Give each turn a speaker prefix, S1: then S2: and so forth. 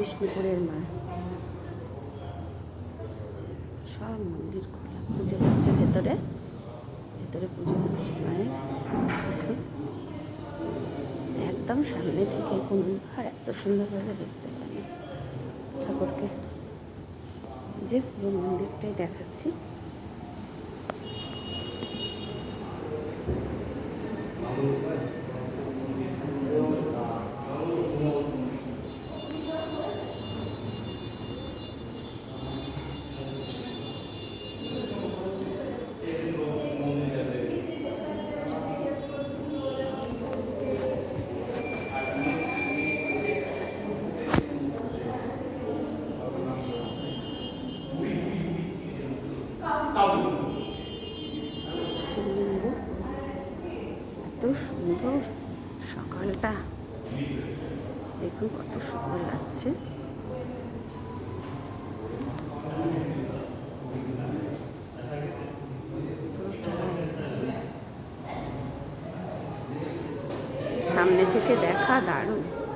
S1: বিষ্ণুপুরের মা। সব মন্দির খোলা, পুজো হচ্ছে ভেতরে, ভেতরে পুজো হচ্ছে মায়ের। একদম সামনে থেকে কোন আর এত সুন্দরভাবে দেখতে পাই ঠাকুরকে। যে পুরো মন্দিরটাই দেখাচ্ছি। শিবলিঙ্গ এত সুন্দর, সকালটা দেখুন কত সুন্দর লাগছে। সামনে থেকে দেখা দারুণ।